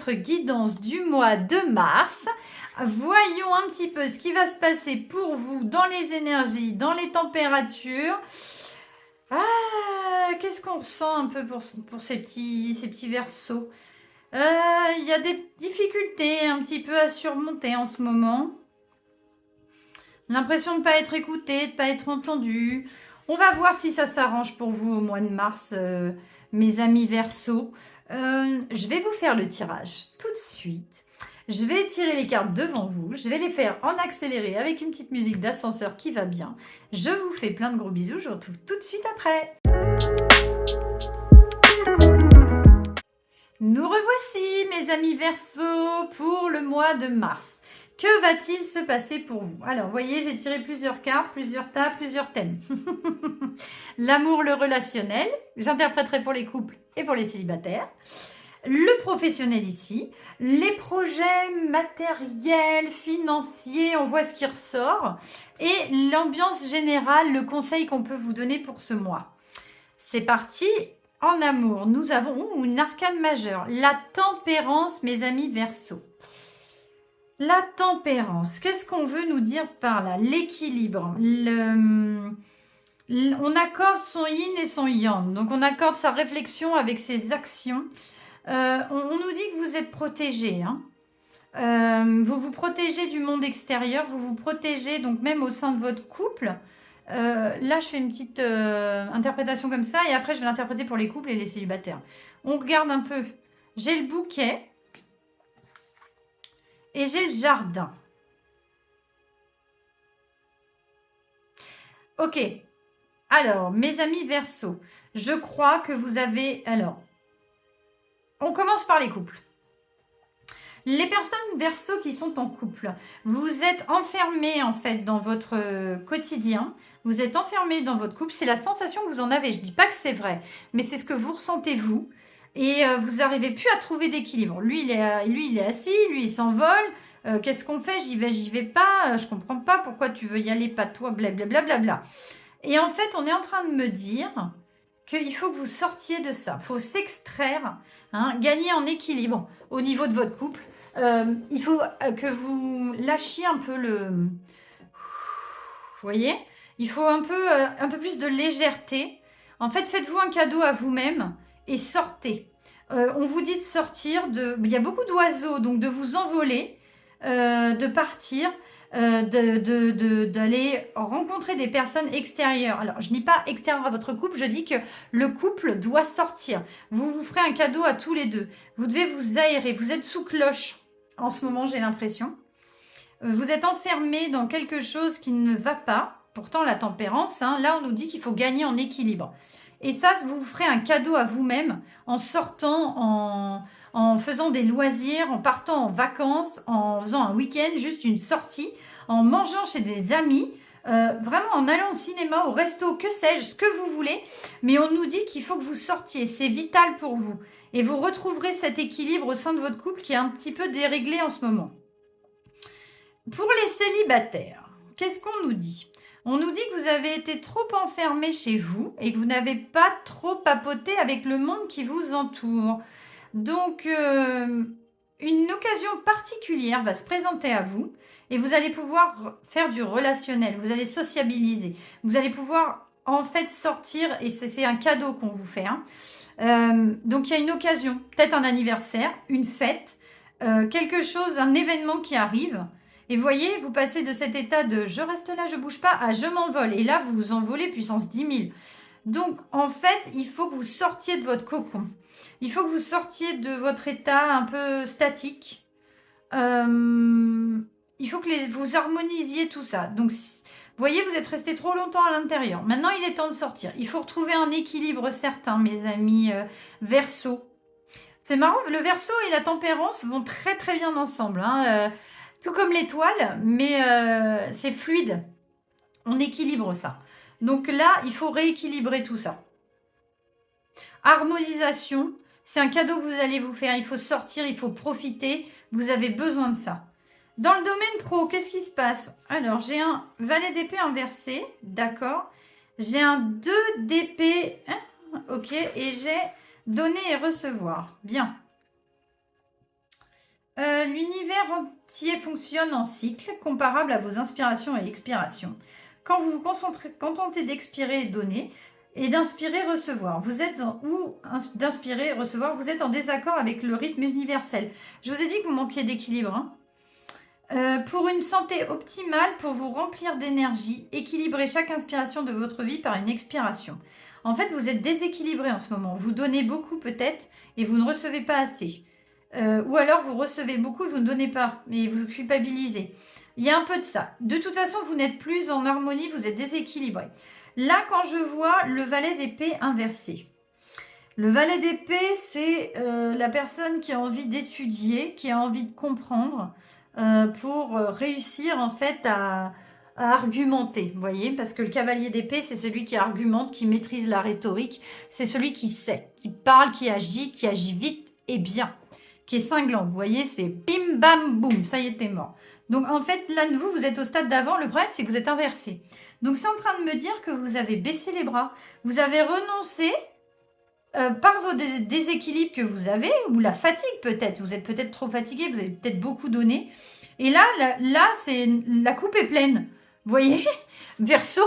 votre guidance du mois de mars. Voyons un petit peu ce qui va se passer pour vous dans les énergies, dans les températures. Qu'est-ce qu'on ressent un peu pour ces petits Verseaux? Il y a des difficultés un petit peu à surmonter en ce moment. L'impression de ne pas être écouté, de ne pas être entendu. On va voir si ça s'arrange pour vous au mois de mars, mes amis Verseaux. Je vais vous faire le tirage tout de suite. Je vais tirer les cartes devant vous. Je vais les faire en accéléré avec une petite musique d'ascenseur qui va bien. Je vous fais plein de gros bisous. Je vous retrouve tout de suite après. Nous revoici, mes amis Verseaux, pour le mois de mars. Que va-t-il se passer pour vous? Alors, vous voyez, j'ai tiré plusieurs cartes, plusieurs tas, plusieurs thèmes. L'amour, le relationnel. J'interpréterai pour les couples et pour les célibataires. Le professionnel ici. Les projets matériels, financiers, on voit ce qui ressort. Et l'ambiance générale, le conseil qu'on peut vous donner pour ce mois. C'est parti. En amour, nous avons une arcane majeure. La tempérance, mes amis Verseaux. La tempérance, qu'est-ce qu'on veut nous dire par là? L'équilibre. On accorde son yin et son yang. Donc, on accorde sa réflexion avec ses actions. On nous dit que vous êtes protégé. Vous vous protégez du monde extérieur. Vous vous protégez donc même au sein de votre couple. Là, je fais une petite interprétation comme ça. Et après, je vais l'interpréter pour les couples et les célibataires. On regarde un peu. J'ai le bouquet. Et j'ai le jardin. Ok. Alors, mes amis Verseaux, je crois que vous avez... Alors, on commence par les couples. Les personnes Verseaux qui sont en couple, vous êtes enfermés en fait dans votre quotidien. Vous êtes enfermés dans votre couple. C'est la sensation que vous en avez. Je ne dis pas que c'est vrai, mais c'est ce que vous ressentez vous. Et vous n'arrivez plus à trouver d'équilibre. Lui, il est assis, lui, il s'envole. Qu'est-ce qu'on fait? J'y vais pas. Je comprends pas pourquoi tu veux y aller, pas toi, blablabla. Bla, bla, bla. Et en fait, on est en train de me dire qu'il faut que vous sortiez de ça. Il faut s'extraire, gagner en équilibre au niveau de votre couple. Il faut que vous lâchiez un peu le... Vous voyez? Il faut un peu plus de légèreté. En fait, faites-vous un cadeau à vous-même et sortez. On vous dit de sortir. Il y a beaucoup d'oiseaux, donc de vous envoler, de partir, d'aller rencontrer des personnes extérieures. Alors, je ne dis pas extérieures à votre couple, je dis que le couple doit sortir. Vous vous ferez un cadeau à tous les deux. Vous devez vous aérer. Vous êtes sous cloche en ce moment, j'ai l'impression. Vous êtes enfermé dans quelque chose qui ne va pas. Pourtant, la tempérance, là, on nous dit qu'il faut gagner en équilibre. Et ça, vous vous ferez un cadeau à vous-même en sortant, en faisant des loisirs, en partant en vacances, en faisant un week-end, juste une sortie, en mangeant chez des amis, vraiment en allant au cinéma, au resto, que sais-je, ce que vous voulez. Mais on nous dit qu'il faut que vous sortiez, c'est vital pour vous. Et vous retrouverez cet équilibre au sein de votre couple qui est un petit peu déréglé en ce moment. Pour les célibataires, qu'est-ce qu'on nous dit ? On nous dit que vous avez été trop enfermé chez vous et que vous n'avez pas trop papoté avec le monde qui vous entoure. Donc, une occasion particulière va se présenter à vous et vous allez pouvoir faire du relationnel, vous allez sociabiliser. Vous allez pouvoir en fait sortir et c'est un cadeau qu'on vous fait. Donc, il y a une occasion, peut-être un anniversaire, une fête, quelque chose, un événement qui arrive. Et vous voyez, vous passez de cet état de « je reste là, je bouge pas » à « je m'envole ». Et là, vous vous envolez puissance 10 000. Donc, en fait, il faut que vous sortiez de votre cocon. Il faut que vous sortiez de votre état un peu statique. Il faut que vous harmonisiez tout ça. Donc, vous voyez, vous êtes resté trop longtemps à l'intérieur. Maintenant, il est temps de sortir. Il faut retrouver un équilibre certain, mes amis Verseaux. C'est marrant, le Verseau et la tempérance vont très très bien ensemble. Tout comme l'étoile, mais c'est fluide. On équilibre ça. Donc là, il faut rééquilibrer tout ça. Harmonisation, c'est un cadeau que vous allez vous faire. Il faut sortir, il faut profiter. Vous avez besoin de ça. Dans le domaine pro, qu'est-ce qui se passe? Alors, j'ai un valet d'épée inversé. D'accord. J'ai un 2 d'épée. Ok. Et j'ai donner et recevoir. Bien. L'univers entier fonctionne en cycle, comparable à vos inspirations et expirations. Quand vous vous contentez d'expirer et donner, et d'inspirer, recevoir. Vous êtes d'inspirer, recevoir, vous êtes en désaccord avec le rythme universel. Je vous ai dit que vous manquiez d'équilibre. Pour une santé optimale, pour vous remplir d'énergie, équilibrez chaque inspiration de votre vie par une expiration. En fait, vous êtes déséquilibré en ce moment. Vous donnez beaucoup peut-être et vous ne recevez pas assez. Ou alors vous recevez beaucoup et vous ne donnez pas, mais vous culpabilisez. Il y a un peu de ça. De toute façon, vous n'êtes plus en harmonie, vous êtes déséquilibré. Là, quand je vois le valet d'épée inversé, le valet d'épée, c'est la personne qui a envie d'étudier, qui a envie de comprendre pour réussir en fait à argumenter, vous voyez, parce que le cavalier d'épée, c'est celui qui argumente, qui maîtrise la rhétorique, c'est celui qui sait, qui parle, qui agit vite et bien, qui est cinglant, vous voyez, c'est bim bam boum, ça y est, t'es mort. Donc en fait, là, vous êtes au stade d'avant, le problème c'est que vous êtes inversé. Donc c'est en train de me dire que vous avez baissé les bras, vous avez renoncé par vos déséquilibres que vous avez, ou la fatigue peut-être, vous êtes peut-être trop fatigué, vous avez peut-être beaucoup donné, et là c'est la coupe est pleine, vous voyez, Verseau,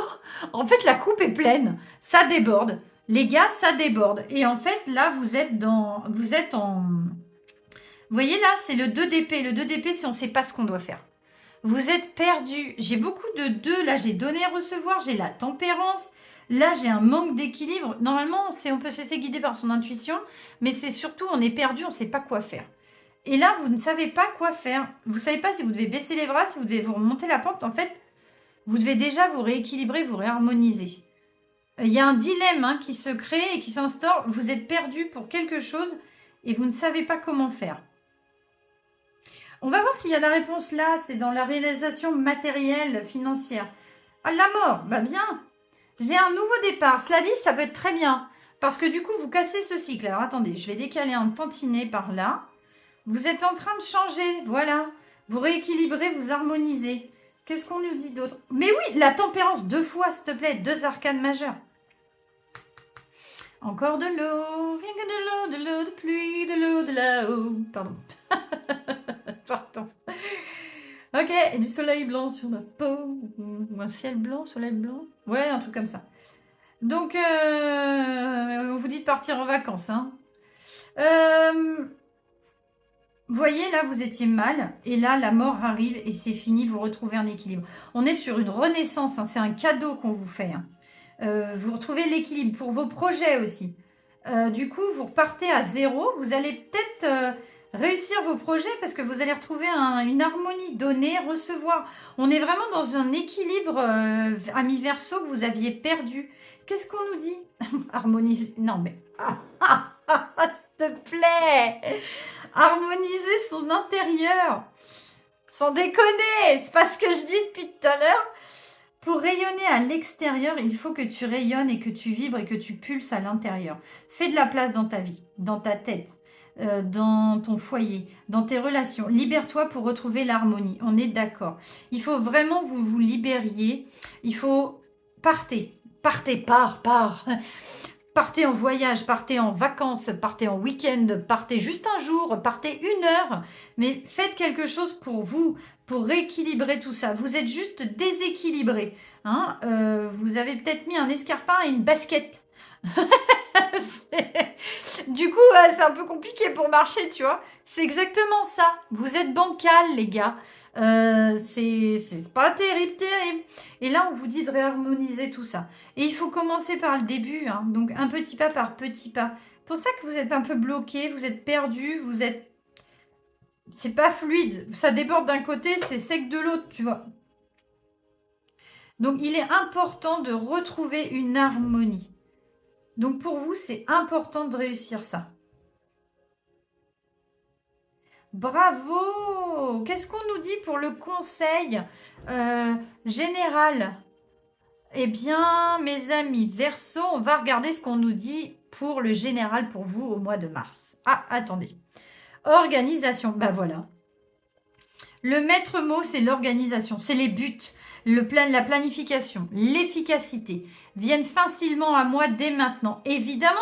en fait la coupe est pleine, ça déborde, les gars, ça déborde, et en fait là vous êtes en, vous voyez là, c'est le 2 d'épée, le 2 d'épée c'est on ne sait pas ce qu'on doit faire. Vous êtes perdu. J'ai beaucoup de 2. Là, j'ai donné, recevoir. J'ai la tempérance. Là, j'ai un manque d'équilibre. Normalement, on peut se laisser guider par son intuition. Mais c'est surtout, on est perdu, on ne sait pas quoi faire. Et là, vous ne savez pas quoi faire. Vous ne savez pas si vous devez baisser les bras, si vous devez vous remonter la pente. En fait, vous devez déjà vous rééquilibrer, vous réharmoniser. Il y a un dilemme qui se crée et qui s'instaure. Vous êtes perdu pour quelque chose et vous ne savez pas comment faire. On va voir s'il y a la réponse là, c'est dans la réalisation matérielle, financière. Ah, la mort, bah bien. J'ai un nouveau départ. Cela dit, ça peut être très bien. Parce que du coup, vous cassez ce cycle. Alors attendez, je vais décaler un tantinet par là. Vous êtes en train de changer, voilà. Vous rééquilibrez, vous harmonisez. Qu'est-ce qu'on nous dit d'autre? Mais oui, la tempérance, 2 fois, s'il te plaît. 2 arcanes majeures. Encore de l'eau, rien que de l'eau, de pluie, de l'eau, de là-haut. Pardon. Pardon. Ok, et du soleil blanc sur ma peau. Ou un ciel blanc, soleil blanc. Ouais, un truc comme ça. Donc, on vous dit de partir en vacances. Vous voyez, là, vous étiez mal. Et là, la mort arrive et c'est fini. Vous retrouvez un équilibre. On est sur une renaissance. C'est un cadeau qu'on vous fait. Vous retrouvez l'équilibre pour vos projets aussi. Du coup, vous repartez à 0. Vous allez peut-être... réussir vos projets parce que vous allez retrouver une harmonie, donner, recevoir. On est vraiment dans un équilibre, ami Verseau, que vous aviez perdu. Qu'est-ce qu'on nous dit? Harmoniser. Non mais... s'il te plaît, harmoniser son intérieur. Sans déconner, c'est pas ce que je dis depuis tout à l'heure. Pour rayonner à l'extérieur, il faut que tu rayonnes et que tu vibres et que tu pulses à l'intérieur. Fais de la place dans ta vie, dans ta tête. Dans ton foyer, dans tes relations. Libère-toi pour retrouver l'harmonie. On est d'accord. Il faut vraiment vous vous libériez. Il faut... Partez, pars. Partez en voyage, partez en vacances, partez en week-end, partez juste un jour, partez 1 heure. Mais faites quelque chose pour vous, pour rééquilibrer tout ça. Vous êtes juste déséquilibré. Vous avez peut-être mis un escarpin et une basket. Du coup, c'est un peu compliqué pour marcher, tu vois. C'est exactement ça. Vous êtes bancal, les gars. C'est pas terrible. Et là, on vous dit de réharmoniser tout ça. Et il faut commencer par le début. Donc, un petit pas par petit pas. C'est pour ça que vous êtes un peu bloqué, vous êtes perdu, vous êtes... C'est pas fluide. Ça déborde d'un côté, c'est sec de l'autre, tu vois. Donc, il est important de retrouver une harmonie. Donc, pour vous, c'est important de réussir ça. Bravo! Qu'est-ce qu'on nous dit pour le conseil général? Eh bien, mes amis Verseau, on va regarder ce qu'on nous dit pour le général pour vous au mois de mars. Ah, attendez. Organisation, bah voilà. Le maître mot, c'est l'organisation, c'est les buts, la planification, l'efficacité. Viennent facilement à moi dès maintenant. Évidemment,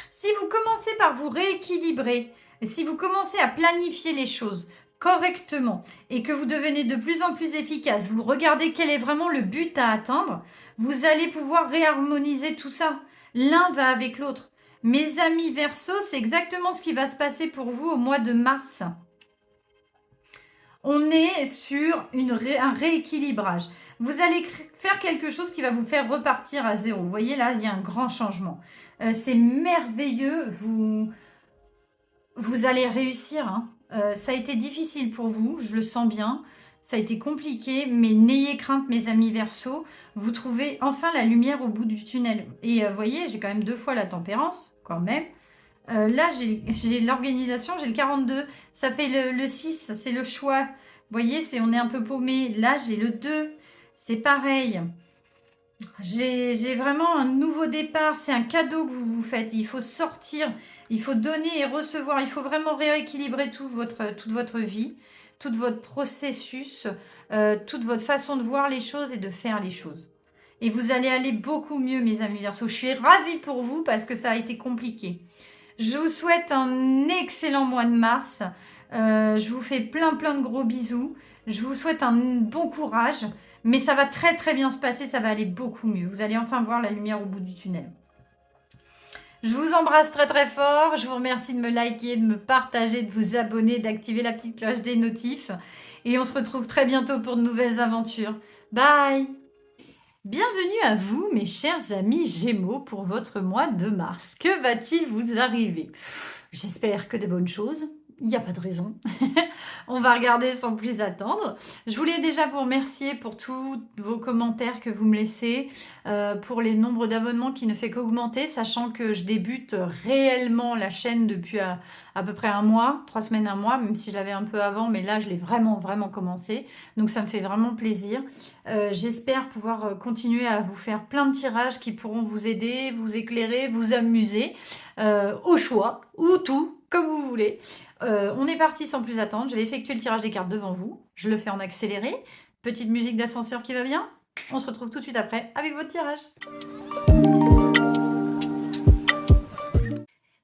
si vous commencez par vous rééquilibrer, si vous commencez à planifier les choses, correctement et que vous devenez de plus en plus efficace, vous regardez quel est vraiment le but à atteindre, vous allez pouvoir réharmoniser tout ça. L'un va avec l'autre. Mes amis Verseau, c'est exactement ce qui va se passer pour vous au mois de mars. On est sur un rééquilibrage. Vous allez faire quelque chose qui va vous faire repartir à zéro. Vous voyez là, il y a un grand changement. C'est merveilleux. Vous allez réussir. Hein. Ça a été difficile pour vous, je le sens bien. Ça a été compliqué, mais n'ayez crainte, mes amis Verseau. Vous trouvez enfin la lumière au bout du tunnel. Et vous voyez, j'ai quand même 2 fois la tempérance, quand même. Là, j'ai l'organisation, j'ai le 42. Ça fait le 6, c'est le choix. Vous voyez, on est un peu paumé. Là, j'ai le 2. C'est pareil. J'ai vraiment un nouveau départ. C'est un cadeau que vous vous faites. Il faut sortir. Il faut donner et recevoir. Il faut vraiment rééquilibrer toute votre vie, tout votre processus, toute votre façon de voir les choses et de faire les choses. Et vous allez aller beaucoup mieux, mes amis Verseau. Je suis ravie pour vous parce que ça a été compliqué. Je vous souhaite un excellent mois de mars. Je vous fais plein de gros bisous. Je vous souhaite un bon courage. Mais ça va très bien se passer. Ça va aller beaucoup mieux. Vous allez enfin voir la lumière au bout du tunnel. Je vous embrasse très fort. Je vous remercie de me liker, de me partager, de vous abonner, d'activer la petite cloche des notifs. Et on se retrouve très bientôt pour de nouvelles aventures. Bye! Bienvenue à vous, mes chers amis Gémeaux, pour votre mois de mars. Que va-t-il vous arriver? J'espère que de bonnes choses. Il n'y a pas de raison. On va regarder sans plus attendre. Je voulais déjà vous remercier pour tous vos commentaires que vous me laissez, pour les nombres d'abonnements qui ne fait qu'augmenter, sachant que je débute réellement la chaîne depuis à peu près un mois, 3 semaines, un mois, même si je l'avais un peu avant, mais là je l'ai vraiment commencé. Donc ça me fait vraiment plaisir. J'espère pouvoir continuer à vous faire plein de tirages qui pourront vous aider, vous éclairer, vous amuser, au choix, ou tout, comme vous voulez. On est parti sans plus attendre. Je vais effectuer le tirage des cartes devant vous. Je le fais en accéléré. Petite musique d'ascenseur qui va bien. On se retrouve tout de suite après avec votre tirage.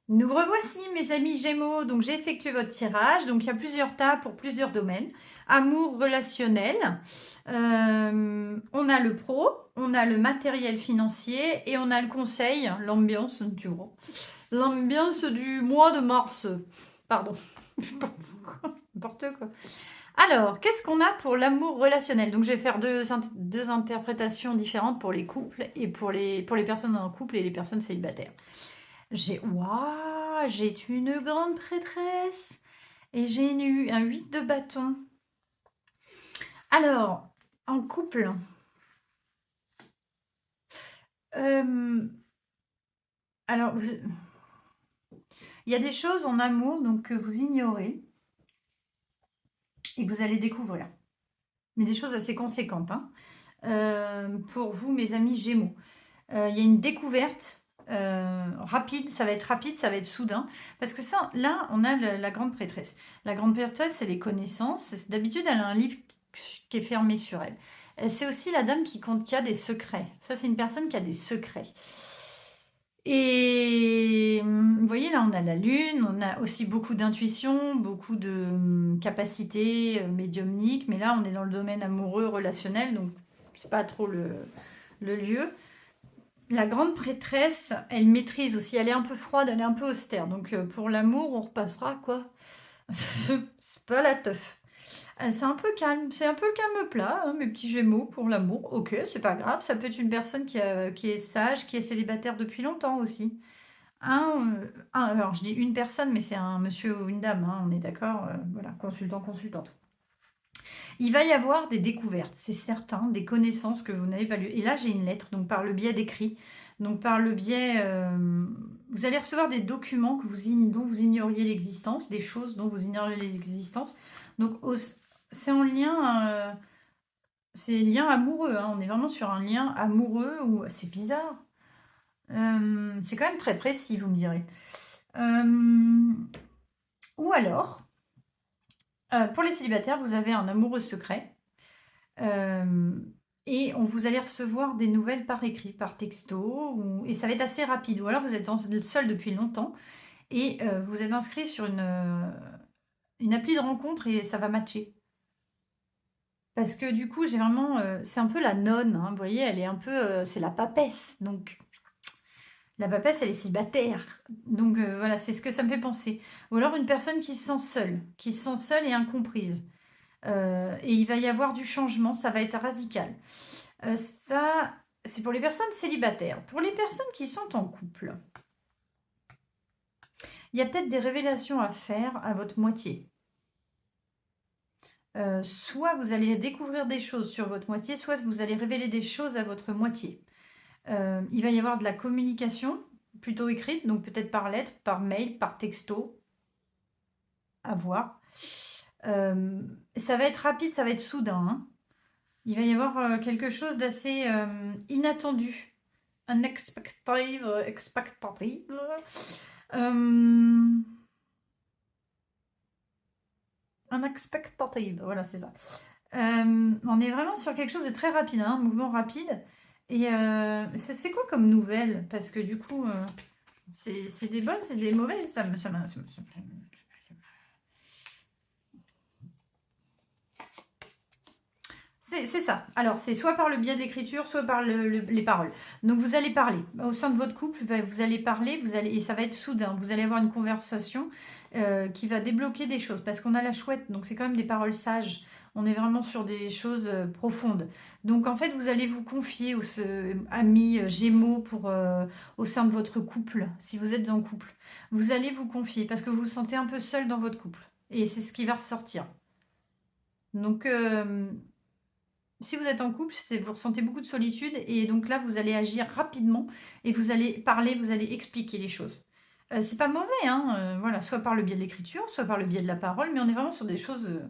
Nous revoici, mes amis Gémeaux. Donc j'ai effectué votre tirage. Donc il y a plusieurs tas pour plusieurs domaines. Amour relationnel. On a le pro. On a le matériel financier. Et on a le conseil, l'ambiance, tu vois. L'ambiance du mois de mars. Pardon. N'importe quoi. Alors, qu'est-ce qu'on a pour l'amour relationnel? Donc, je vais faire deux interprétations différentes pour les couples et pour les personnes en couple et les personnes célibataires. Waouh, j'ai une grande prêtresse et j'ai eu un 8 de bâton. Alors, en couple, alors, il y a des choses en amour donc, que vous ignorez et que vous allez découvrir. Mais des choses assez conséquentes. Hein. Pour vous, mes amis Gémeaux. Il y a une découverte rapide, ça va être soudain. Parce que ça, là, on a la grande prêtresse. La grande prêtresse, c'est les connaissances. D'habitude, elle a un livre qui est fermé sur elle. C'est aussi la dame qui a des secrets. Ça, c'est une personne qui a des secrets. Et vous voyez, là, on a la lune, on a aussi beaucoup d'intuition, beaucoup de capacités médiumniques, mais là, on est dans le domaine amoureux, relationnel, donc c'est pas trop le lieu. La grande prêtresse, elle maîtrise aussi, elle est un peu froide, elle est un peu austère, donc pour l'amour, on repassera, quoi. C'est pas la teuf. C'est un peu calme, c'est un peu calme plat, hein, mes petits Gémeaux, pour l'amour. Ok, c'est pas grave, ça peut être une personne qui est sage, qui est célibataire depuis longtemps aussi. Alors je dis une personne, mais c'est un monsieur ou une dame, hein, on est d'accord, voilà, consultant, consultante. Il va y avoir des découvertes, c'est certain, des connaissances que vous n'avez pas lues. Et là, j'ai une lettre, donc par le biais d'écrit, donc par le biais... vous allez recevoir des documents dont vous ignoriez l'existence, des choses dont vous ignoriez l'existence. Donc, c'est en lien... c'est lien amoureux, hein. On est vraiment sur un lien amoureux ou c'est bizarre. C'est quand même très précis, vous me direz. Ou alors, pour les célibataires, vous avez un amoureux secret. Et vous allez recevoir des nouvelles par écrit, par texto, et ça va être assez rapide. Ou alors vous êtes seul depuis longtemps et vous êtes inscrit sur une appli de rencontre et ça va matcher. Parce que du coup, j'ai vraiment, c'est un peu la nonne, hein, vous voyez? Elle est un peu, c'est la papesse, donc la papesse, elle est célibataire. Donc voilà, c'est ce que ça me fait penser. Ou alors une personne qui se sent seule et incomprise. Et il va y avoir du changement, ça va être radical. Ça, c'est pour les personnes célibataires. Pour les personnes qui sont en couple, il y a peut-être des révélations à faire à votre moitié. Soit vous allez découvrir des choses sur votre moitié, soit vous allez révéler des choses à votre moitié. Il va y avoir de la communication, plutôt écrite, donc peut-être par lettre, par mail, par texto, à voir. Ça va être rapide, ça va être soudain, hein. Il va y avoir quelque chose d'assez inattendu. Unexpected, expectative. Unexpectative, voilà, c'est ça. On est vraiment sur quelque chose de très rapide, hein, un mouvement rapide. Et c'est quoi comme nouvelle? Parce que du coup, c'est des bonnes, c'est des mauvaises. C'est ça. Alors, c'est soit par le biais de l'écriture, soit par les paroles. Donc, vous allez parler. Au sein de votre couple, vous allez parler, et ça va être soudain. Vous allez avoir une conversation qui va débloquer des choses. Parce qu'on a la chouette, donc c'est quand même des paroles sages. On est vraiment sur des choses profondes. Donc, en fait, vous allez vous confier aux amis gémeaux au sein de votre couple, si vous êtes en couple. Vous allez vous confier parce que vous vous sentez un peu seul dans votre couple. Et c'est ce qui va ressortir. Donc, si vous êtes en couple, vous ressentez beaucoup de solitude et donc là, vous allez agir rapidement et vous allez parler, vous allez expliquer les choses. C'est pas mauvais, hein, voilà, soit par le biais de l'écriture, soit par le biais de la parole, mais on est vraiment sur des choses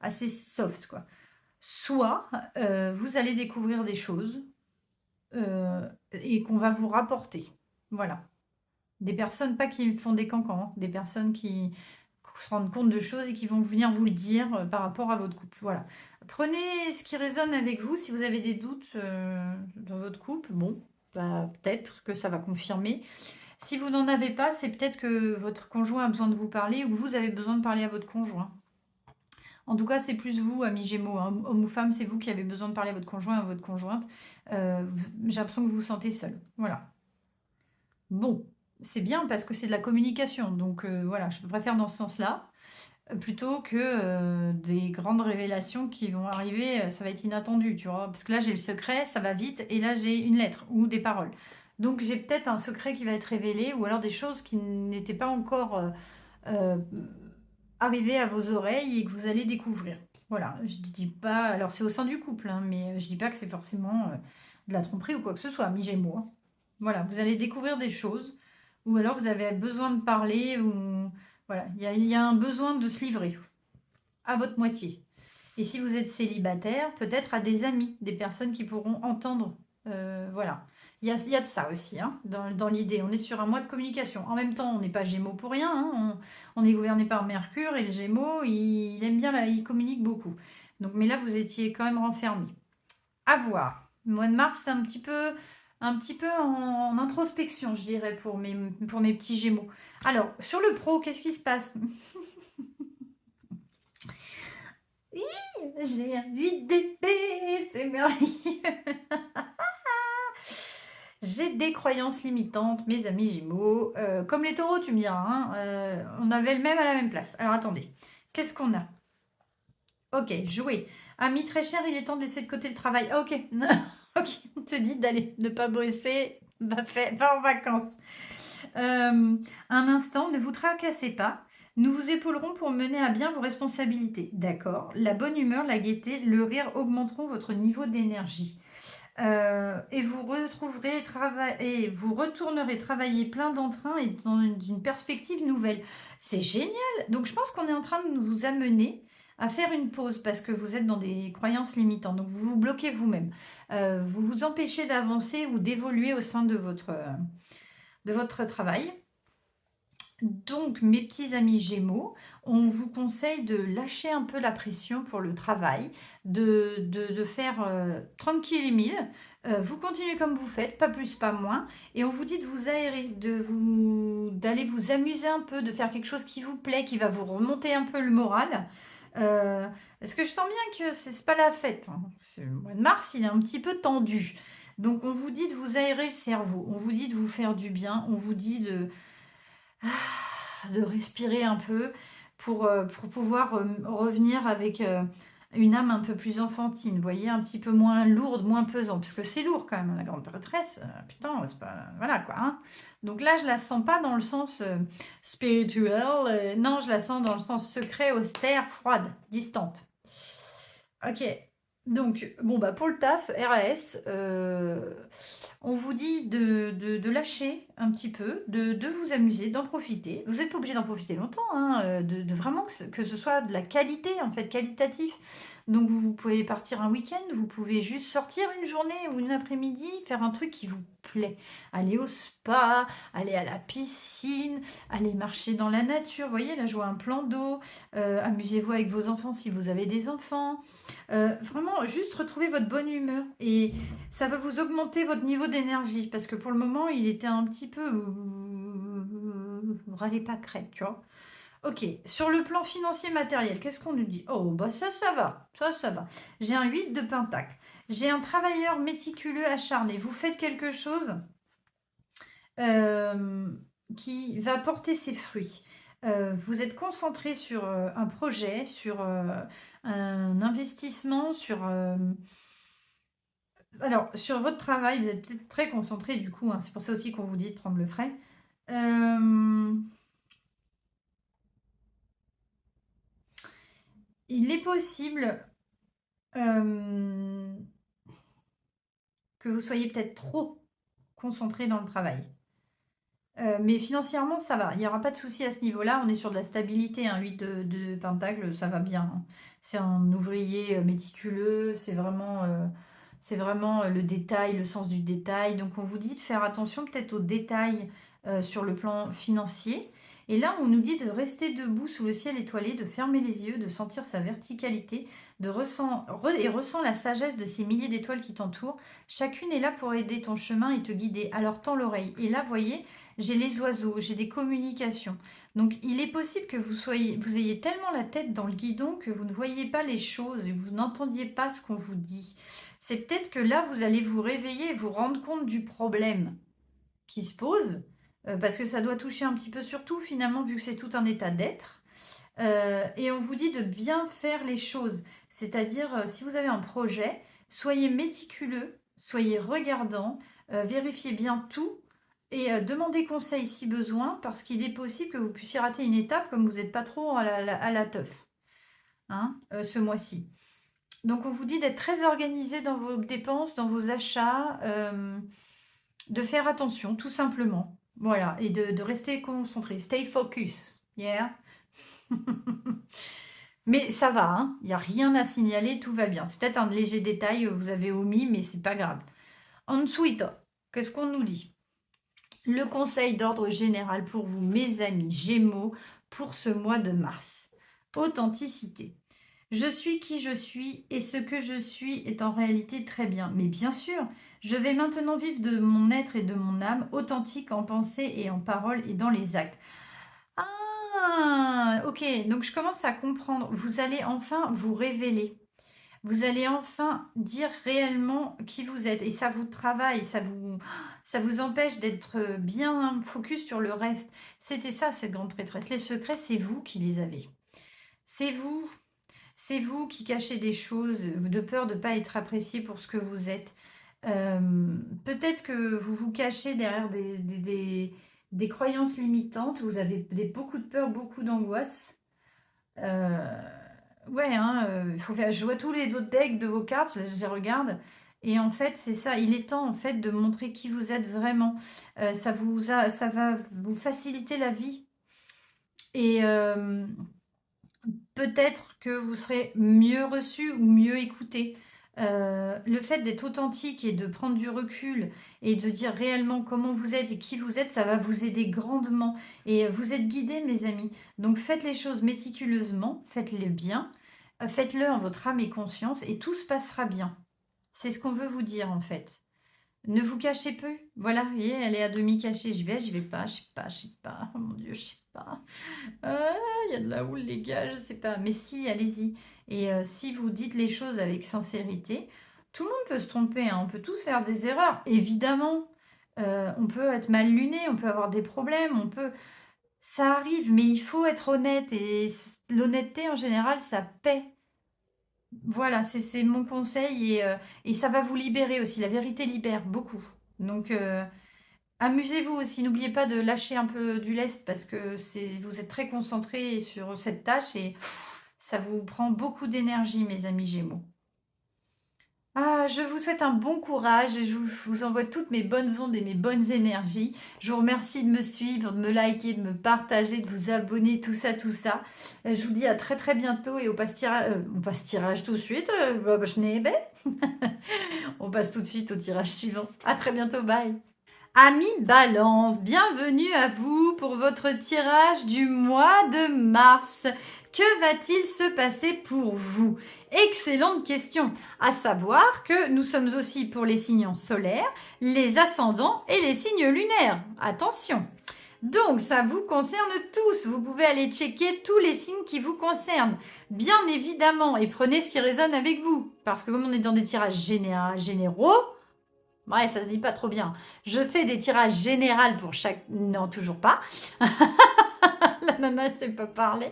assez soft, quoi. Soit vous allez découvrir des choses et qu'on va vous rapporter. Voilà. Des personnes, pas qui font des cancans, hein, des personnes qui se rendent compte de choses et qui vont venir vous le dire par rapport à votre couple. Voilà. Prenez ce qui résonne avec vous. Si vous avez des doutes dans votre couple, bon, bah, peut-être que ça va confirmer. Si vous n'en avez pas, c'est peut-être que votre conjoint a besoin de vous parler ou que vous avez besoin de parler à votre conjoint. En tout cas, c'est plus vous, amis Gémeaux, hein, homme ou femme, c'est vous qui avez besoin de parler à votre conjoint, à votre conjointe. J'ai l'impression que vous vous sentez seul. Voilà. Bon, c'est bien parce que c'est de la communication. Donc voilà, je préfère dans ce sens-là plutôt que des grandes révélations qui vont arriver, ça va être inattendu, tu vois. Parce que là, j'ai le secret, ça va vite, et là, j'ai une lettre ou des paroles. Donc, j'ai peut-être un secret qui va être révélé, ou alors des choses qui n'étaient pas encore euh, arrivées à vos oreilles et que vous allez découvrir. Voilà, je dis pas, alors c'est au sein du couple, hein, mais je dis pas que c'est forcément de la tromperie ou quoi que ce soit, mi Gémeaux, hein. Voilà, vous allez découvrir des choses, ou alors vous avez besoin de parler, ou voilà, il y a un besoin de se livrer à votre moitié. Et si vous êtes célibataire, peut-être à des amis, des personnes qui pourront entendre. Voilà. Il y a de ça aussi, hein, dans l'idée. On est sur un mois de communication. En même temps, on n'est pas Gémeaux pour rien, hein. On est gouverné par Mercure et le Gémeaux, il aime bien, il communique beaucoup. Donc, mais là, vous étiez quand même renfermé. À voir. Le mois de mars, c'est un petit peu en introspection, je dirais, pour mes petits Gémeaux. Alors, sur le pro, qu'est-ce qui se passe? Oui, j'ai un 8 d'épée, c'est merveilleux. J'ai des croyances limitantes, mes amis Gémeaux. Comme les taureaux, tu me diras, hein, on avait le même à la même place. Alors, attendez. Qu'est-ce qu'on a? Ok, jouer. Ami très cher, il est temps de laisser de côté le travail. Ah, ok. Ok, on te dit d'aller ne pas bosser, va en vacances. Un instant, ne vous tracassez pas. Nous vous épaulerons pour mener à bien vos responsabilités. D'accord. La bonne humeur, la gaieté, le rire augmenteront votre niveau d'énergie. Et vous retournerez travailler plein d'entrain et dans une perspective nouvelle. C'est génial. Donc je pense qu'on est en train de vous amener à faire une pause parce que vous êtes dans des croyances limitantes. Donc vous vous bloquez vous-même. Vous vous empêchez d'avancer ou d'évoluer au sein de votre travail. Donc, mes petits amis Gémeaux, on vous conseille de lâcher un peu la pression pour le travail, de faire tranquille et mille. Vous continuez comme vous faites, pas plus, pas moins. Et on vous dit de vous aérer, d'aller vous amuser un peu, de faire quelque chose qui vous plaît, qui va vous remonter un peu le moral. Parce que je sens bien que c'est pas la fête, hein. Le mois de mars, il est un petit peu tendu. Donc, on vous dit de vous aérer le cerveau, on vous dit de vous faire du bien, on vous dit de respirer un peu pour pouvoir revenir avec une âme un peu plus enfantine, vous voyez, un petit peu moins lourde, moins pesant, parce que c'est lourd quand même, la grande prêtresse, putain, c'est pas... Voilà quoi, hein. Donc là, je la sens pas dans le sens spirituel, non, je la sens dans le sens secret, austère, froide, distante. Ok, donc, bon, bah pour le taf, RAS, on vous dit de lâcher un petit peu, de vous amuser, d'en profiter. Vous n'êtes pas obligé d'en profiter longtemps, hein, de vraiment que ce soit de la qualité, en fait, qualitatif. Donc vous pouvez partir un week-end, vous pouvez juste sortir une journée ou une après-midi, faire un truc qui vous plaît. Aller au spa, aller à la piscine, aller marcher dans la nature. Vous voyez, là je vois un plan d'eau. Amusez-vous avec vos enfants si vous avez des enfants. Vraiment, juste retrouver votre bonne humeur. Et ça va vous augmenter votre niveau d'énergie. Parce que pour le moment, il était un petit peu... râlez pas crête, tu vois. Ok, sur le plan financier matériel, qu'est-ce qu'on nous dit? Oh, bah ça va, ça va. J'ai un 8 de pentacle. J'ai un travailleur méticuleux acharné. Vous faites quelque chose euh, qui va porter ses fruits. Vous êtes concentré sur un projet, sur un investissement, alors, sur votre travail, vous êtes peut-être très concentré du coup, hein, c'est pour ça aussi qu'on vous dit de prendre le frais. Euh, il est possible euh, que vous soyez peut-être trop concentré dans le travail. Mais financièrement, ça va. Il n'y aura pas de souci à ce niveau-là. On est sur de la stabilité. Un 8 de pentacle, ça va bien, hein. C'est un ouvrier méticuleux. C'est vraiment le détail, le sens du détail. Donc, on vous dit de faire attention peut-être aux détails sur le plan financier. Et là, on nous dit de rester debout sous le ciel étoilé, de fermer les yeux, de sentir sa verticalité, et ressent la sagesse de ces milliers d'étoiles qui t'entourent. Chacune est là pour aider ton chemin et te guider. Alors, tends l'oreille. Et là, vous voyez, j'ai les oiseaux, j'ai des communications. Donc, il est possible que vous ayez tellement la tête dans le guidon que vous ne voyez pas les choses, vous n'entendiez pas ce qu'on vous dit. C'est peut-être que là, vous allez vous réveiller et vous rendre compte du problème qui se pose, parce que ça doit toucher un petit peu sur tout, finalement, vu que c'est tout un état d'être. Et on vous dit de bien faire les choses. C'est-à-dire, si vous avez un projet, soyez méticuleux, soyez regardant, vérifiez bien tout et demandez conseil si besoin, parce qu'il est possible que vous puissiez rater une étape comme vous n'êtes pas trop à la teuf, hein, ce mois-ci. Donc on vous dit d'être très organisé dans vos dépenses, dans vos achats, de faire attention tout simplement. Voilà, et de rester concentré. Stay focus. Yeah. Mais ça va, hein, il n'y a rien à signaler, tout va bien. C'est peut-être un léger détail que vous avez omis, mais c'est pas grave. Ensuite, qu'est-ce qu'on nous dit? Le conseil d'ordre général pour vous, mes amis Gémeaux, pour ce mois de mars. Authenticité. Je suis qui je suis et ce que je suis est en réalité très bien. Mais bien sûr, je vais maintenant vivre de mon être et de mon âme, authentique en pensée et en parole et dans les actes. Ah, ok, donc je commence à comprendre. Vous allez enfin vous révéler. Vous allez enfin dire réellement qui vous êtes. Et ça vous travaille, ça vous empêche d'être bien focus sur le reste. C'était ça, cette grande prêtresse. Les secrets, c'est vous qui les avez. C'est vous. C'est vous qui cachez des choses de peur de ne pas être apprécié pour ce que vous êtes. Peut-être que vous vous cachez derrière des croyances limitantes. Vous avez beaucoup de peur, beaucoup d'angoisse. Ouais, hein, faut faire, je vois tous les autres decks de vos cartes, je les regarde. Et en fait, c'est ça. Il est temps en fait de montrer qui vous êtes vraiment. Ça va vous faciliter la vie. Et peut-être que vous serez mieux reçu ou mieux écouté. Le fait d'être authentique et de prendre du recul et de dire réellement comment vous êtes et qui vous êtes, ça va vous aider grandement. Et vous êtes guidés, mes amis. Donc faites les choses méticuleusement, faites-les bien, faites-le en votre âme et conscience et tout se passera bien. C'est ce qu'on veut vous dire en fait. Ne vous cachez peu. Voilà, vous voyez, elle est à demi cachée. J'y vais pas, je sais pas. Oh mon Dieu, je sais pas. Il y a de la houle, les gars, je sais pas. Mais si, allez-y. Et si vous dites les choses avec sincérité, tout le monde peut se tromper, hein. On peut tous faire des erreurs, évidemment. On peut être mal luné, on peut avoir des problèmes, on peut... Ça arrive, mais il faut être honnête. Et l'honnêteté, en général, ça paie. Voilà, c'est mon conseil et ça va vous libérer aussi. La vérité libère beaucoup. Donc, amusez-vous aussi. N'oubliez pas de lâcher un peu du lest parce que vous êtes très concentré sur cette tâche et ça vous prend beaucoup d'énergie, mes amis Gémeaux. Ah, je vous souhaite un bon courage et je vous envoie toutes mes bonnes ondes et mes bonnes énergies. Je vous remercie de me suivre, de me liker, de me partager, de vous abonner, tout ça, tout ça. Je vous dis à très très bientôt et on passe tirage tout de suite. Je n'ai ben. On passe tout de suite au tirage suivant. À très bientôt, bye. Amis Balance, bienvenue à vous pour votre tirage du mois de mars. Que va-t-il se passer pour vous? Excellente question. À savoir que nous sommes aussi pour les signes solaires, les ascendants et les signes lunaires. Attention. Donc, ça vous concerne tous. Vous pouvez aller checker tous les signes qui vous concernent. Bien évidemment. Et prenez ce qui résonne avec vous. Parce que comme on est dans des tirages généraux, ouais, ça se dit pas trop bien. Je fais des tirages généraux pour chaque... Non, toujours pas. La nana ne sait pas parler.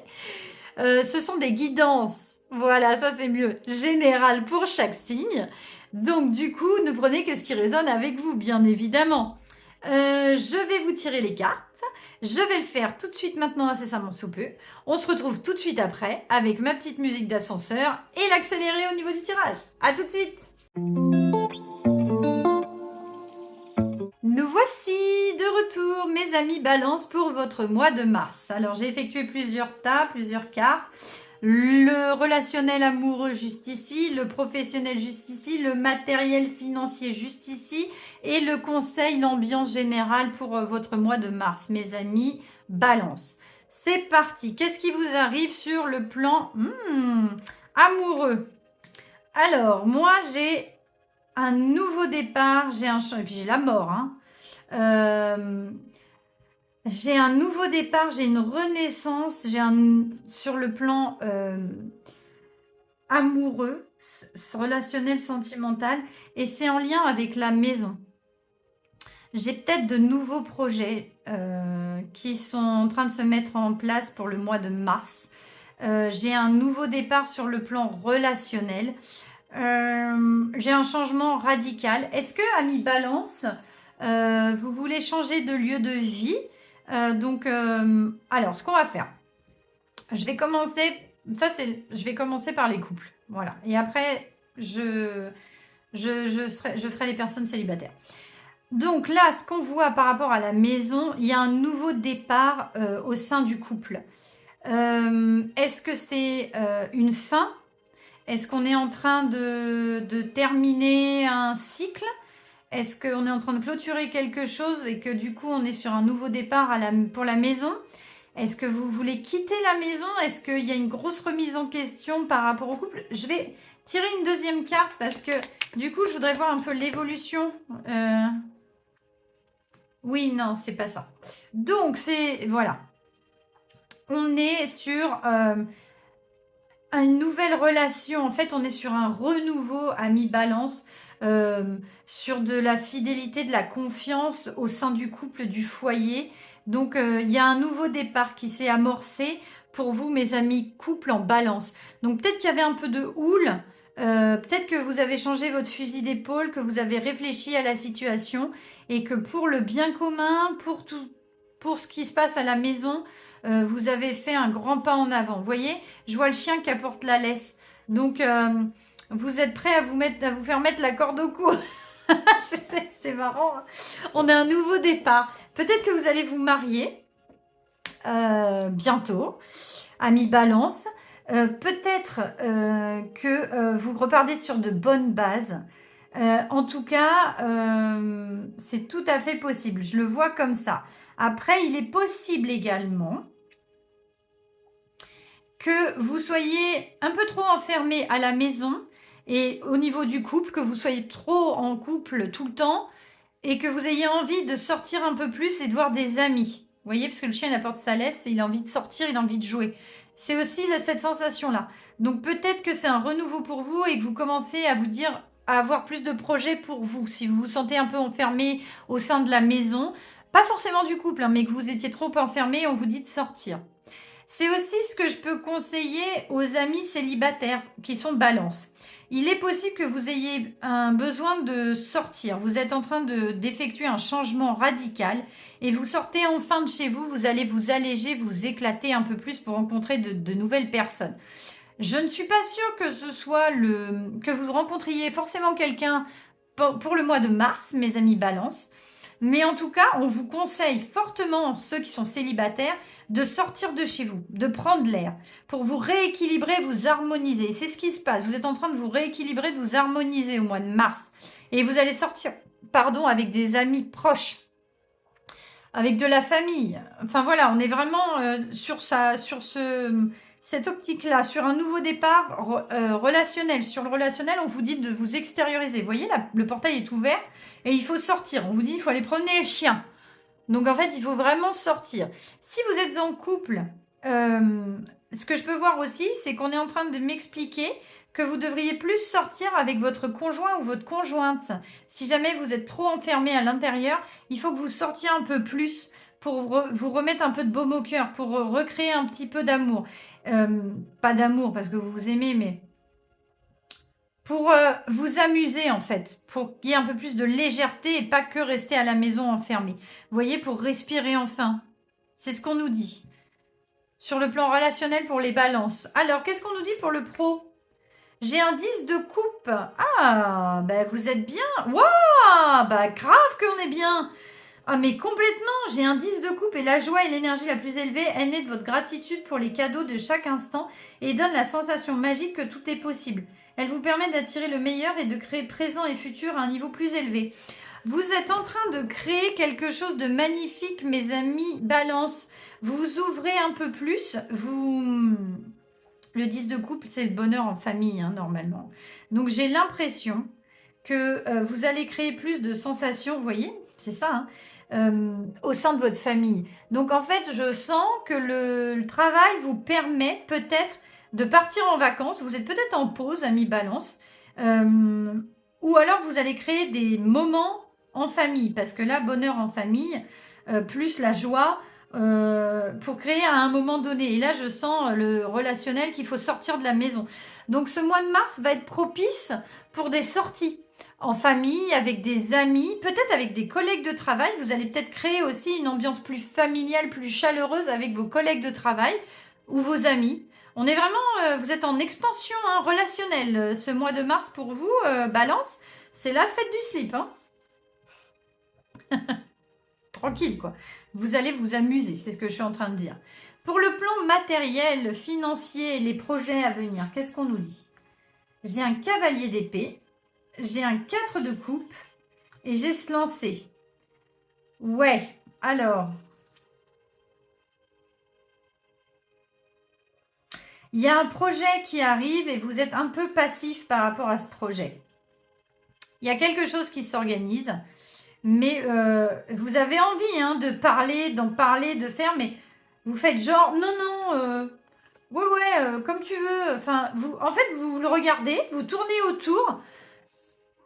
Ce sont des guidances. Voilà, ça c'est mieux. Général pour chaque signe. Donc du coup, ne prenez que ce qui résonne avec vous, bien évidemment. Je vais vous tirer les cartes. Je vais le faire tout de suite maintenant, incessamment sous peu. On se retrouve tout de suite après avec ma petite musique d'ascenseur et l'accéléré au niveau du tirage. À tout de suite. Nous voici de retour, mes amis Balance, pour votre mois de mars. Alors, j'ai effectué plusieurs cartes. Le relationnel amoureux juste ici, le professionnel juste ici, le matériel financier juste ici et le conseil, l'ambiance générale pour votre mois de mars, mes amis Balance. C'est parti. Qu'est-ce qui vous arrive sur le plan amoureux? Alors, moi, j'ai un nouveau départ, et puis j'ai la mort, hein. J'ai un nouveau départ, j'ai une renaissance, sur le plan amoureux, relationnel, sentimental, et c'est en lien avec la maison. J'ai peut-être de nouveaux projets qui sont en train de se mettre en place pour le mois de mars. J'ai un nouveau départ sur le plan relationnel. J'ai un changement radical. Est-ce que, ami Balance, vous voulez changer de lieu de vie? Alors, ce qu'on va faire, je vais commencer par les couples. Voilà. Et après, je ferai les personnes célibataires. Donc là, ce qu'on voit par rapport à la maison, il y a un nouveau départ au sein du couple. Est-ce que c'est une fin? Est-ce qu'on est en train de terminer un cycle? Est-ce qu'on est en train de clôturer quelque chose et que du coup on est sur un nouveau départ pour la maison? Est-ce que vous voulez quitter la maison? Est-ce qu'il y a une grosse remise en question par rapport au couple? Je vais tirer une deuxième carte parce que du coup je voudrais voir un peu l'évolution. Oui, non, c'est pas ça. Donc voilà. On est sur une nouvelle relation. En fait, on est sur un renouveau, ami Balance. Sur de la fidélité, de la confiance au sein du couple, du foyer. Donc, il y a un nouveau départ qui s'est amorcé pour vous, mes amis couple en Balance. Donc, peut-être qu'il y avait un peu de houle. Peut-être que vous avez changé votre fusil d'épaule, que vous avez réfléchi à la situation et que pour le bien commun, pour ce qui se passe à la maison, vous avez fait un grand pas en avant. Vous voyez, je vois le chien qui apporte la laisse. Donc, vous êtes prêts à vous faire mettre la corde au cou. C'est marrant. Hein. On a un nouveau départ. Peut-être que vous allez vous marier bientôt, ami Balance. peut-être que vous repartez sur de bonnes bases. En tout cas, c'est tout à fait possible. Je le vois comme ça. Après, il est possible également que vous soyez un peu trop enfermé à la maison et au niveau du couple, que vous soyez trop en couple tout le temps et que vous ayez envie de sortir un peu plus et de voir des amis. Vous voyez, parce que le chien il apporte sa laisse et il a envie de sortir, il a envie de jouer. C'est aussi cette sensation-là. Donc peut-être que c'est un renouveau pour vous et que vous commencez à vous dire, à avoir plus de projets pour vous. Si vous vous sentez un peu enfermé au sein de la maison, pas forcément du couple, hein, mais que vous étiez trop enfermé, on vous dit de sortir. C'est aussi ce que je peux conseiller aux amis célibataires qui sont balance. Il est possible que vous ayez un besoin de sortir. Vous êtes en train d'effectuer un changement radical et vous sortez enfin de chez vous. Vous allez vous alléger, vous éclater un peu plus pour rencontrer de nouvelles personnes. Je ne suis pas sûre que ce soit que vous rencontriez forcément quelqu'un pour le mois de mars, mes amis balance. Mais en tout cas, on vous conseille fortement, ceux qui sont célibataires, de sortir de chez vous, de prendre l'air, pour vous rééquilibrer, vous harmoniser. C'est ce qui se passe. Vous êtes en train de vous rééquilibrer, de vous harmoniser au mois de mars. Et vous allez sortir, avec des amis proches, avec de la famille. Enfin voilà, on est vraiment sur cette optique-là, sur un nouveau départ relationnel. Sur le relationnel, on vous dit de vous extérioriser. Vous voyez, là, le portail est ouvert et il faut sortir. On vous dit il faut aller promener les chiens. Donc en fait, il faut vraiment sortir. Si vous êtes en couple, ce que je peux voir aussi, c'est qu'on est en train de m'expliquer que vous devriez plus sortir avec votre conjoint ou votre conjointe. Si jamais vous êtes trop enfermé à l'intérieur, il faut que vous sortiez un peu plus pour vous remettre un peu de baume au cœur, pour recréer un petit peu d'amour. Pas d'amour parce que vous vous aimez, mais pour vous amuser en fait, pour qu'il y ait un peu plus de légèreté et pas que rester à la maison enfermé. Vous voyez, pour respirer enfin. C'est ce qu'on nous dit. Sur le plan relationnel pour les balances. Alors, qu'est-ce qu'on nous dit pour le pro? J'ai un 10 de coupe. Ah, bah vous êtes bien. Waouh, bah grave qu'on est bien. Ah mais complètement, j'ai un 10 de coupe et la joie et l'énergie la plus élevée est née de votre gratitude pour les cadeaux de chaque instant et donne la sensation magique que tout est possible. Elle vous permet d'attirer le meilleur et de créer présent et futur à un niveau plus élevé. Vous êtes en train de créer quelque chose de magnifique, mes amis balance. Vous vous ouvrez un peu plus, le 10 de couple, c'est le bonheur en famille, hein, normalement. Donc, j'ai l'impression que vous allez créer plus de sensations, vous voyez, c'est ça, hein, au sein de votre famille. Donc, en fait, je sens que le travail vous permet peut-être de partir en vacances. Vous êtes peut-être en pause, amis balance. Ou alors, vous allez créer des moments en famille. Parce que là, bonheur en famille, plus la joie, pour créer à un moment donné. Et là, je sens le relationnel qu'il faut sortir de la maison. Donc, ce mois de mars va être propice pour des sorties en famille, avec des amis, peut-être avec des collègues de travail. Vous allez peut-être créer aussi une ambiance plus familiale, plus chaleureuse avec vos collègues de travail ou vos amis. On est vraiment, vous êtes en expansion relationnelle ce mois de mars pour vous, balance. C'est la fête du slip, hein. Tranquille, quoi. Vous allez vous amuser, c'est ce que je suis en train de dire. Pour le plan matériel, financier, les projets à venir, qu'est-ce qu'on nous dit? J'ai un cavalier d'épée, j'ai un 4 de coupe et j'ai se lancer. Ouais, alors. Il y a un projet qui arrive et vous êtes un peu passif par rapport à ce projet. Il y a quelque chose qui s'organise. Mais vous avez envie de parler, d'en parler, de faire, mais vous faites genre, non, ouais, comme tu veux. Enfin, en fait, vous le regardez, vous tournez autour,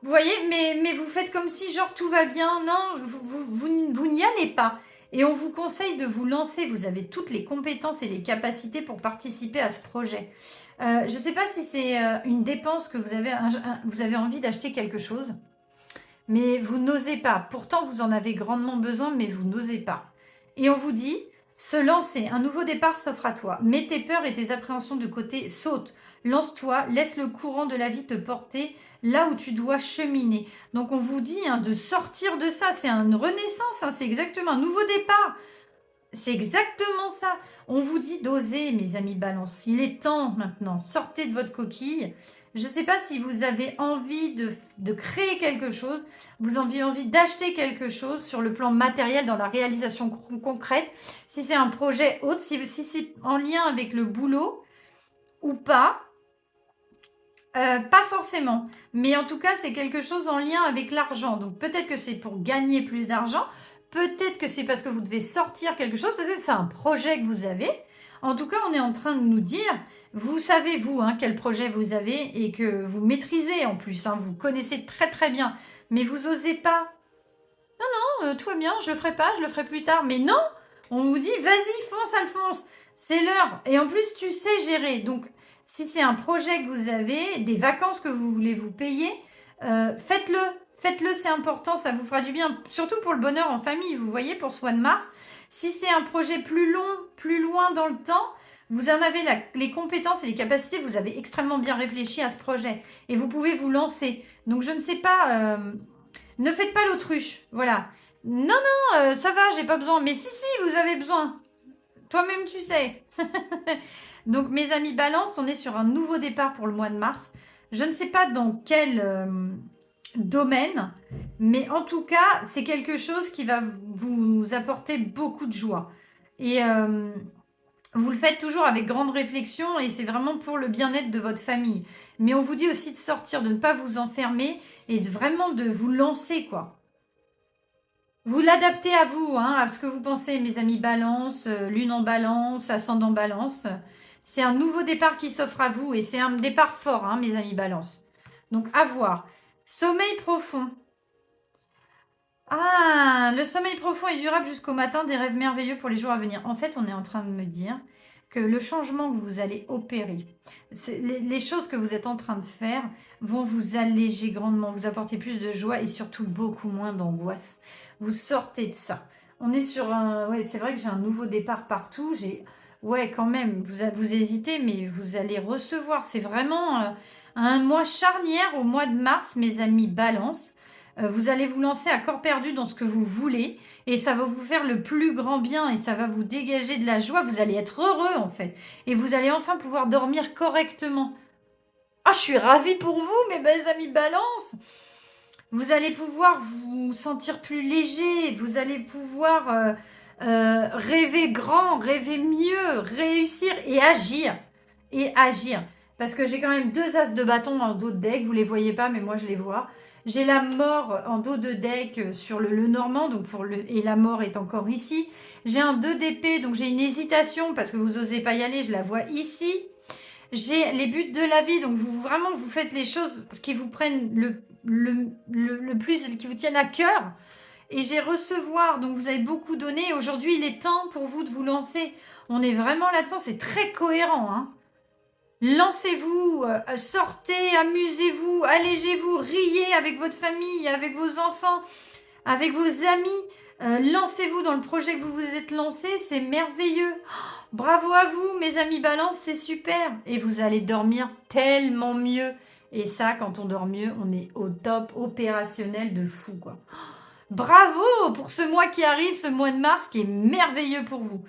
vous voyez, mais vous faites comme si genre tout va bien. Non, vous n'y allez pas. Et on vous conseille de vous lancer. Vous avez toutes les compétences et les capacités pour participer à ce projet. Je ne sais pas si c'est une dépense que vous avez envie d'acheter quelque chose. Mais vous n'osez pas. Pourtant, vous en avez grandement besoin, mais vous n'osez pas. Et on vous dit, se lancer, un nouveau départ s'offre à toi. Mets tes peurs et tes appréhensions de côté, saute, lance-toi, laisse le courant de la vie te porter là où tu dois cheminer. Donc on vous dit de sortir de ça, c'est une renaissance, c'est exactement un nouveau départ. C'est exactement ça. On vous dit d'oser, mes amis balance. Il est temps maintenant. Sortez de votre coquille. Je ne sais pas si vous avez envie de créer quelque chose, vous avez envie d'acheter quelque chose sur le plan matériel dans la réalisation concrète. Si c'est un projet autre, si c'est en lien avec le boulot ou pas. Pas forcément. Mais en tout cas, c'est quelque chose en lien avec l'argent. Donc peut-être que c'est pour gagner plus d'argent. Peut-être que c'est parce que vous devez sortir quelque chose, peut-être que c'est un projet que vous avez. En tout cas, on est en train de nous dire, vous savez, vous, quel projet vous avez et que vous maîtrisez en plus, vous connaissez très très bien, mais vous osez pas. Non, non, tout va bien, je le ferai pas, je le ferai plus tard. Mais non, on vous dit, vas-y, fonce, Alphonse, c'est l'heure. Et en plus, tu sais gérer. Donc, si c'est un projet que vous avez, des vacances que vous voulez vous payer, faites-le. Faites-le, c'est important, ça vous fera du bien, surtout pour le bonheur en famille, vous voyez, pour ce mois de mars. Si c'est un projet plus long, plus loin dans le temps, vous en avez les compétences et les capacités, vous avez extrêmement bien réfléchi à ce projet et vous pouvez vous lancer. Donc, je ne sais pas, ne faites pas l'autruche, voilà. Non, non, ça va, j'ai pas besoin. Mais si, vous avez besoin. Toi-même, tu sais. Donc, mes amis balance, on est sur un nouveau départ pour le mois de mars. Je ne sais pas dans quel domaine, mais en tout cas, c'est quelque chose qui va vous apporter beaucoup de joie. Et vous le faites toujours avec grande réflexion et c'est vraiment pour le bien-être de votre famille. Mais on vous dit aussi de sortir, de ne pas vous enfermer et vraiment de vous lancer, quoi. Vous l'adaptez à vous, à ce que vous pensez, mes amis balance, lune en balance, ascendant balance. C'est un nouveau départ qui s'offre à vous et c'est un départ fort, mes amis balance. Donc, à voir. Sommeil profond. Ah, le sommeil profond et durable jusqu'au matin, des rêves merveilleux pour les jours à venir. En fait, on est en train de me dire que le changement que vous allez opérer, les choses que vous êtes en train de faire vont vous alléger grandement, vous apporter plus de joie et surtout beaucoup moins d'angoisse. Vous sortez de ça. On est sur un... Ouais, c'est vrai que j'ai un nouveau départ partout. Ouais, quand même, vous hésitez, mais vous allez recevoir. C'est vraiment un mois charnière au mois de mars, mes amis balance. Vous allez vous lancer à corps perdu dans ce que vous voulez et ça va vous faire le plus grand bien et ça va vous dégager de la joie. Vous allez être heureux en fait et vous allez enfin pouvoir dormir correctement. Ah, je suis ravie pour vous, mes belles amies balance. Vous allez pouvoir vous sentir plus léger. Vous allez pouvoir rêver grand, rêver mieux, réussir et agir. Et agir. Parce que j'ai quand même 2 as de bâton dans le dos de deck. Vous ne les voyez pas, mais moi je les vois. J'ai la mort en dos de deck sur le normand, donc et la mort est encore ici. J'ai un 2 d'épée, donc j'ai une hésitation parce que vous n'osez pas y aller, je la vois ici. J'ai les buts de la vie, donc vous faites les choses qui vous prennent le plus, qui vous tiennent à cœur. Et j'ai recevoir, donc vous avez beaucoup donné. Aujourd'hui, il est temps pour vous de vous lancer. On est vraiment là-dedans, c'est très cohérent, Lancez-vous, sortez, amusez-vous, allégez-vous, riez avec votre famille, avec vos enfants, avec vos amis. Lancez-vous dans le projet que vous vous êtes lancé, c'est merveilleux. Oh, bravo à vous, mes amis balance, c'est super. Et vous allez dormir tellement mieux. Et ça, quand on dort mieux, on est au top opérationnel de fou, quoi. Bravo pour ce mois qui arrive, ce mois de mars qui est merveilleux pour vous.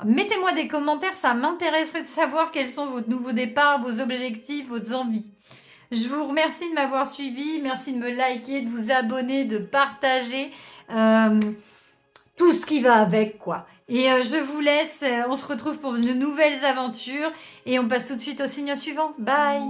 Mettez-moi des commentaires, ça m'intéresserait de savoir quels sont vos nouveaux départs, vos objectifs, vos envies. Je vous remercie de m'avoir suivi, merci de me liker, de vous abonner, de partager tout ce qui va avec, quoi. Et je vous laisse, on se retrouve pour de nouvelles aventures et on passe tout de suite au signe suivant. Bye!